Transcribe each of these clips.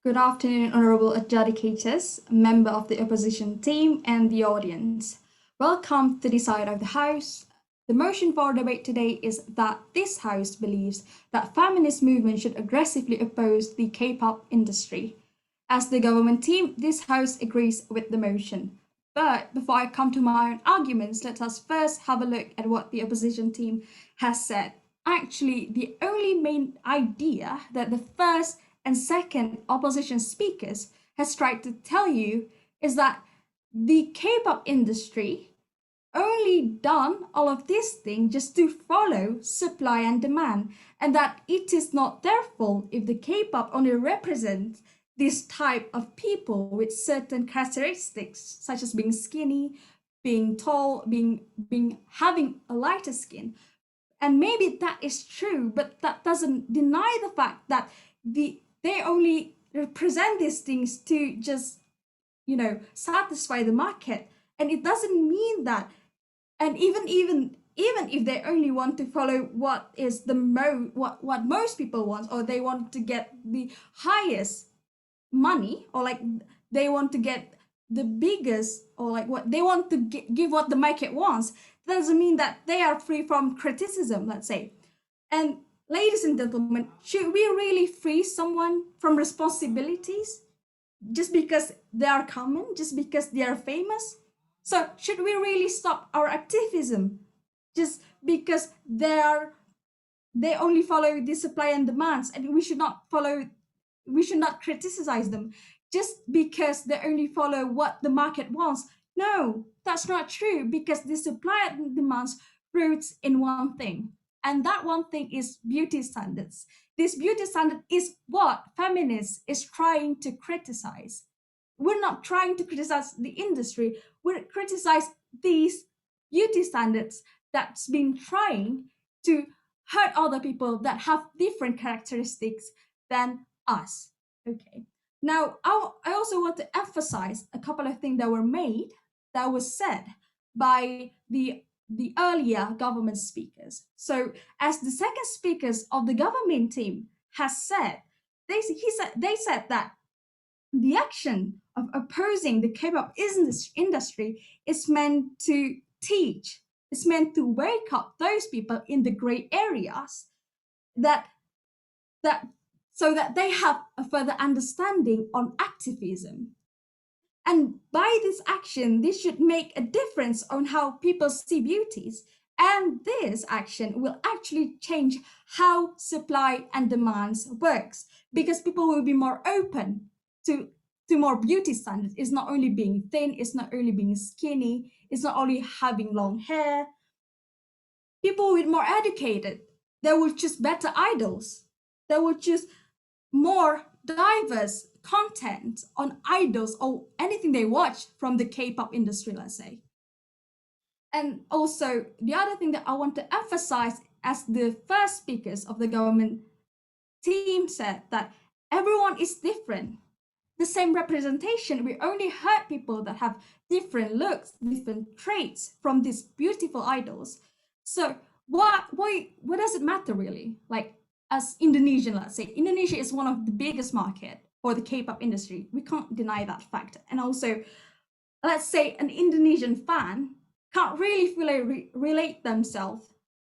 Good afternoon, honorable adjudicators, member of the opposition team, and the audience. Welcome to the side of the House. The motion for debate today is that this House believes that feminist movement should aggressively oppose the K-pop industry. As the government team, this House agrees with the motion. But before I come to my own arguments, let us first have a look at what the opposition team has said. Actually, the only main idea that the first and second opposition speakers has tried to tell you is that the K-pop industry only done all of this thing just to follow supply and demand, and that it is not their fault if the K-pop only represents this type of people with certain characteristics, such as being skinny, being tall, being having a lighter skin. And maybe that is true, but that doesn't deny the fact that they only represent these things to just satisfy the market. And it doesn't mean that, and even if they only want to follow what is what most people want, or they want to get the highest money, or like they want to get the biggest, or like what they want to give what the market wants, doesn't mean that they are free from criticism, let's say. And ladies and gentlemen, should we really free someone from responsibilities just because they are common, just because they are famous? So should we really stop our activism just because they only follow the supply and demands, and we should not criticize them just because they only follow what the market wants? No, that's not true, because the supply and demands roots in one thing, and that one thing is beauty standards. This beauty standard is what feminists is trying to criticize. We're not trying to criticize the industry, we're criticize these beauty standards that's been trying to hurt other people that have different characteristics than us. Okay. Now, I also want to emphasize a couple of things that were made, that was said by the earlier government speakers. So, as the second speakers of the government team has said, they said that the action of opposing the K-pop industry is meant to teach, it's meant to wake up those people in the gray areas, that that so that they have a further understanding on activism. And by this action, this should make a difference on how people see beauties. And this action will actually change how supply and demands works, because people will be more open to more beauty standards. It's not only being thin, it's not only being skinny, it's not only having long hair. People with more educated, they will choose better idols. They will choose more diverse content on idols or anything they watch from the K-pop industry, let's say. And also, the other thing that I want to emphasize, as the first speakers of the government team said, that everyone is different. The same representation, we only hurt people that have different looks, different traits from these beautiful idols. So what does it matter really? Like, as Indonesian, let's say, Indonesia is one of the biggest market for the K-pop industry. We can't deny that fact. And also, let's say an Indonesian fan can't really relate themselves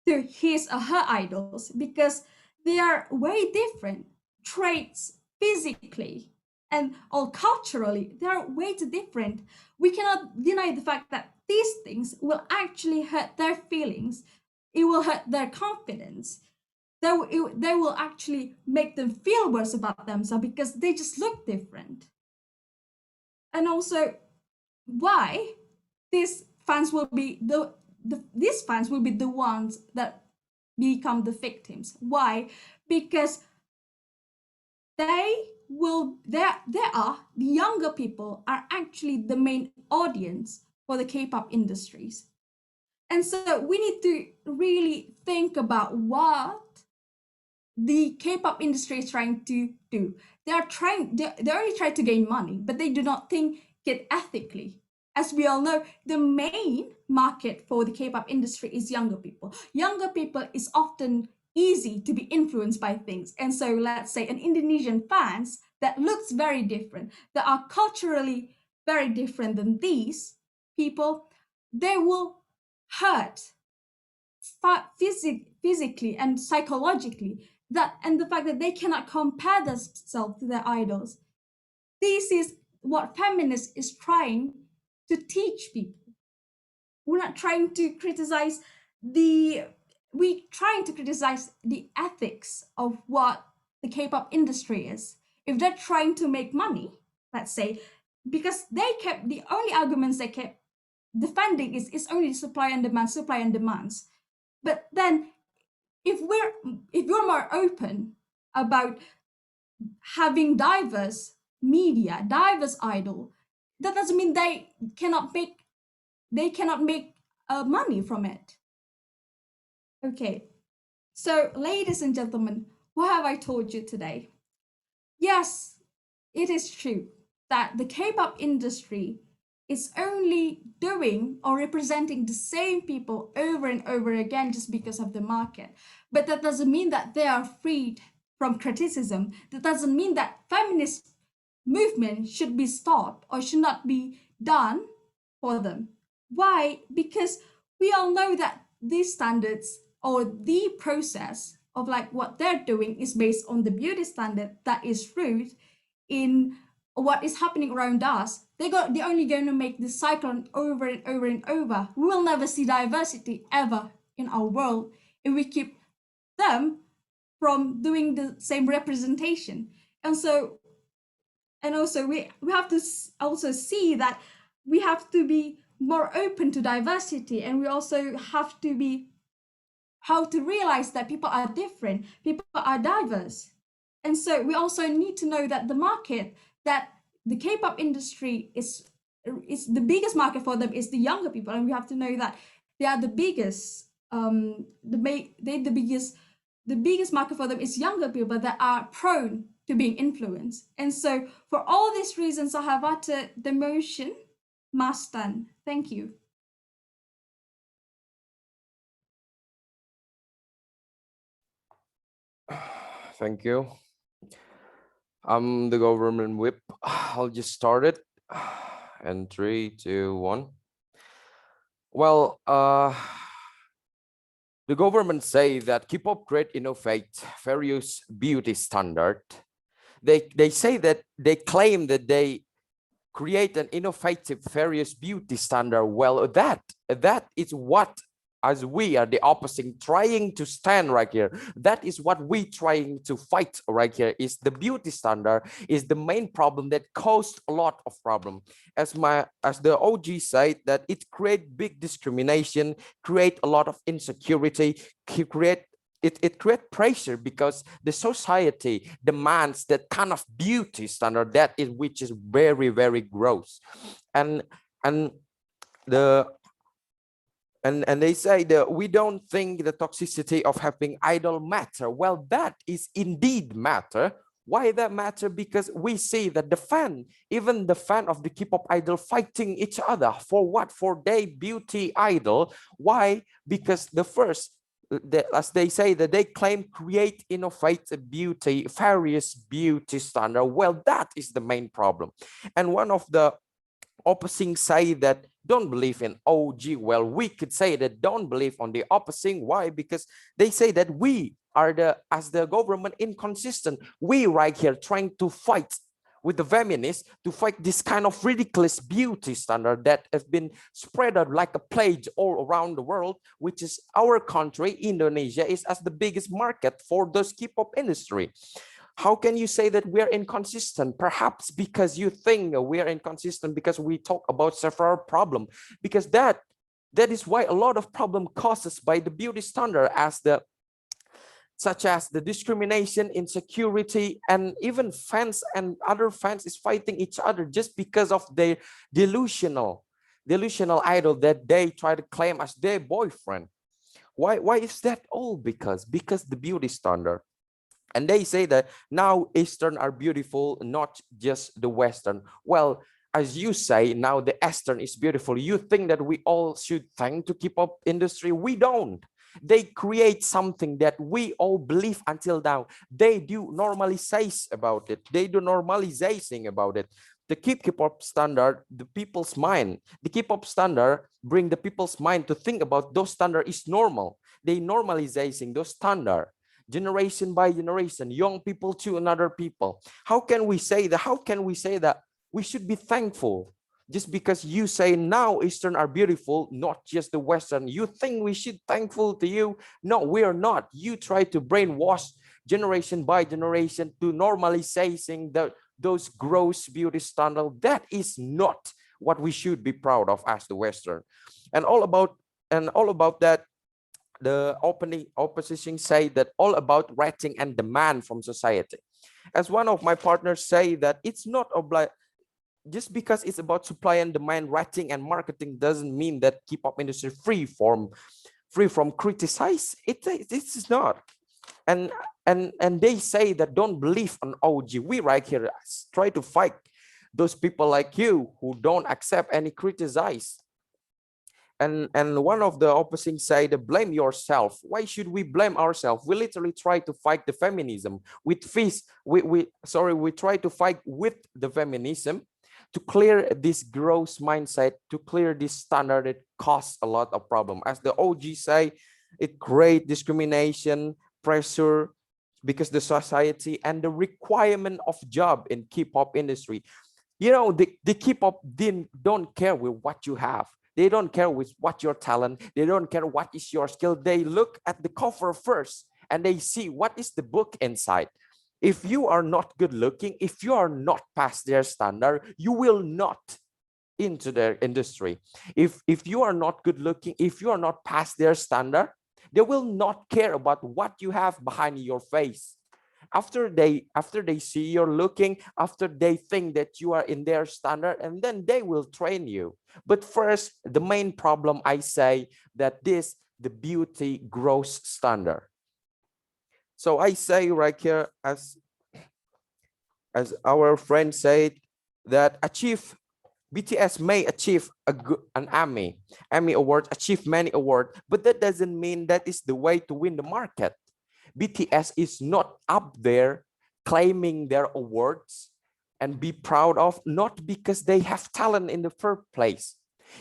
to his or her idols, because they are way different traits physically and all culturally. They are way too different. We cannot deny the fact that these things will actually hurt their feelings. It will hurt their confidence. They will actually make them feel worse about themselves because they just look different. And also, why these fans will be these fans will be the ones that become the victims? Why? Because the younger people are actually the main audience for the K-pop industries. And so we need to really think about what the K-pop industry is trying to do. They only try to gain money, but they do not think it ethically. As we all know, the main market for the K-pop industry is younger people. Younger people is often easy to be influenced by things. And so let's say an Indonesian fans that looks very different, that are culturally very different than these people, they will hurt physically and psychologically. That, and the fact that they cannot compare themselves to their idols. This is what feminists is trying to teach people. We're not trying to criticize the we're trying to criticize the ethics of what the K-pop industry is. If they're trying to make money, let's say, because they kept the only arguments they kept defending is only supply and demand, supply and demands. But then if you're more open about having diverse media, diverse idol, that doesn't mean they cannot make money from it. Okay, so ladies and gentlemen, what have I told you today? Yes, it is true that the K-pop industry is only doing or representing the same people over and over again just because of the market. But that doesn't mean that they are freed from criticism. That doesn't mean that feminist movement should be stopped or should not be done for them. Why? Because we all know that these standards or the process of like what they're doing is based on the beauty standard that is rooted in what is happening around us. They're only going to make this cycle over and over and over. We will never see diversity ever in our world if we keep them from doing the same representation. And so, and also we have to also see that we have to be more open to diversity, and we also have to be how to realize that people are different, people are diverse. And so we also need to know that the market, that the K-pop industry is the biggest market for them is the younger people, and we have to know that they are the biggest the biggest market for them is younger people that are prone to being influenced. And so for all these reasons, I have uttered the motion must stand. Thank you. Thank you. I'm the government whip. I'll just start it. And 3, 2, 1. Well, the government say that K-pop great innovate various beauty standard. They say that they claim that they create an innovative various beauty standard. Well, that is what, as we are the opposite trying to stand right here, that is what we trying to fight right here. Is the beauty standard is the main problem that caused a lot of problem. As the OG said, that it create big discrimination, create a lot of insecurity, it create pressure because the society demands that kind of beauty standard that is which is very, very gross. And the and they say that we don't think the toxicity of having idol matter. Well, that is indeed matter. Why that matter? Because we see that even the fan of the K-pop idol fighting each other for what? For their beauty idol. Why? Because the first, as they say, that they claim create, innovate beauty, various beauty standard. Well, that is the main problem. And one of the opposing say that don't believe in OG. Well, we could say that don't believe on the opposing. Why? Because they say that we are as the government inconsistent. We right here trying to fight with the feminists to fight this kind of ridiculous beauty standard that has been spread out like a plague all around the world, which is our country, Indonesia, is as the biggest market for those K-pop industry. How can you say that we are inconsistent? Perhaps because you think we are inconsistent because we talk about several problems, because that is why a lot of problem causes by the beauty standard, such as the discrimination, insecurity, and even fans and other fans is fighting each other just because of their delusional idol that they try to claim as their boyfriend. Why is that all? Because the beauty standard. And they say that now Eastern are beautiful, not just the Western. Well, as you say, now the Eastern is beautiful. You think that we all should thank to K-pop industry? We don't. They create something that we all believe until now. They do normalize about it. They do normalizing about it. The K-pop standard, the people's mind, the K-pop standard bring the people's mind to think about those standard is normal. They normalizing those standard, generation by generation, young people to another people. How can we say that? How can we say that we should be thankful? Just because you say now Eastern are beautiful, not just the Western, you think we should thankful to you? No, we are not. You try to brainwash generation by generation to normalizing those gross beauty standards. That is not what we should be proud of as the Western. And all about that, the opposition say that all about rating and demand from society. As one of my partners say that it's not obliged. Just because it's about supply and demand, writing and marketing doesn't mean that K-pop industry free from criticize. This is not. And they say that don't believe on OG. We right here try to fight those people like you who don't accept any criticize. And one of the opposing say the blame yourself. Why should we blame ourselves? We literally try to fight the feminism with fist. We try to fight with the feminism to clear this gross mindset, to clear this standard. It causes a lot of problem. As the OG say, it create discrimination, pressure, because the society and the requirement of job in K-pop industry. You know, the K-pop don't care with what you have. They don't care with what your talent. They don't care what is your skill. They look at the cover first and they see what is the book inside. If you are not good looking, if you are not past their standard, you will not into their industry. If you are not good looking, if you are not past their standard, they will not care about what you have behind your face. After they see you're looking, after they think that you are in their standard, and then they will train you. But first, the main problem I say that the beauty gross standard. So I say right here, as our friend said, that BTS may achieve an Emmy award, achieve many awards, but that doesn't mean that is the way to win the market. BTS is not up there claiming their awards and be proud of, not because they have talent in the first place.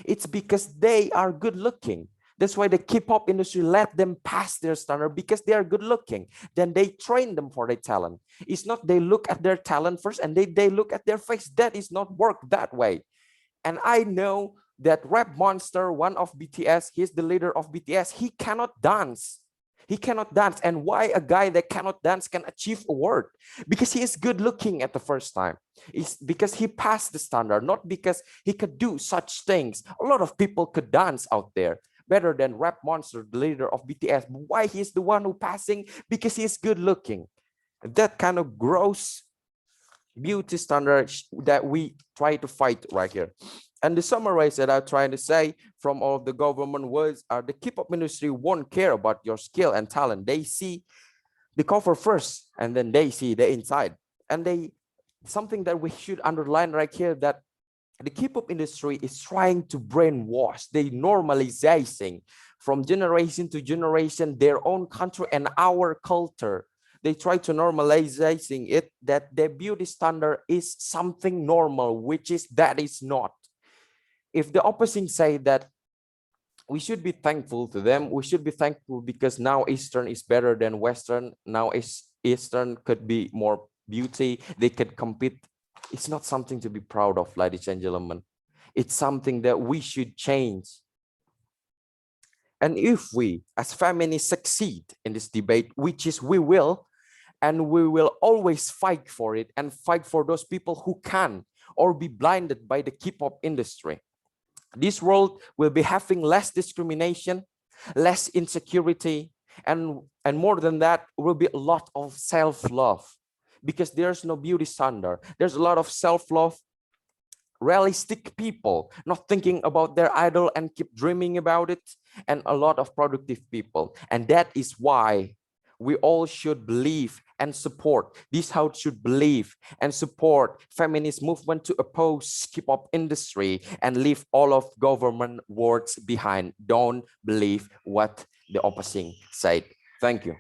It's because they are good looking. That's why the K-pop industry let them pass their standard, because they are good looking. Then they train them for their talent. It's not they look at their talent first and they look at their face. That is not work that way. And I know that Rap Monster, one of BTS, he's the leader of BTS. He cannot dance. He cannot dance. And why a guy that cannot dance can achieve award? Because he is good looking at the first time. It's because he passed the standard, not because he could do such things. A lot of people could dance out there better than Rap Monster, the leader of BTS. But why he's the one who passing? Because he is good looking. That kind of gross beauty standard that we try to fight right here. And the summarize that I'm trying to say from all of the government words are the K-pop industry won't care about your skill and talent. They see the cover first, and then they see the inside. And something that we should underline right here, that the K-pop industry is trying to brainwash. They normalizing from generation to generation their own country and our culture. They try to normalizing it, that their beauty standard is something normal, which is that is not. If the opposite say that we should be thankful to them, we should be thankful because now Eastern is better than Western. Now Eastern could be more beauty. They could compete. It's not something to be proud of, ladies and gentlemen. It's something that we should change. And if we as feminists succeed in this debate, which is we will, and we will always fight for it and fight for those people who can or be blinded by the K-pop industry. This world will be having less discrimination, less insecurity, and more than that, will be a lot of self-love, because there's no beauty standard. There's a lot of self-love, realistic people, not thinking about their idol and keep dreaming about it, and a lot of productive people. And that is why we all should believe and support. This house should believe and support feminist movement to oppose K-pop industry and leave all of government words behind. Don't believe what the opposing side. Thank you.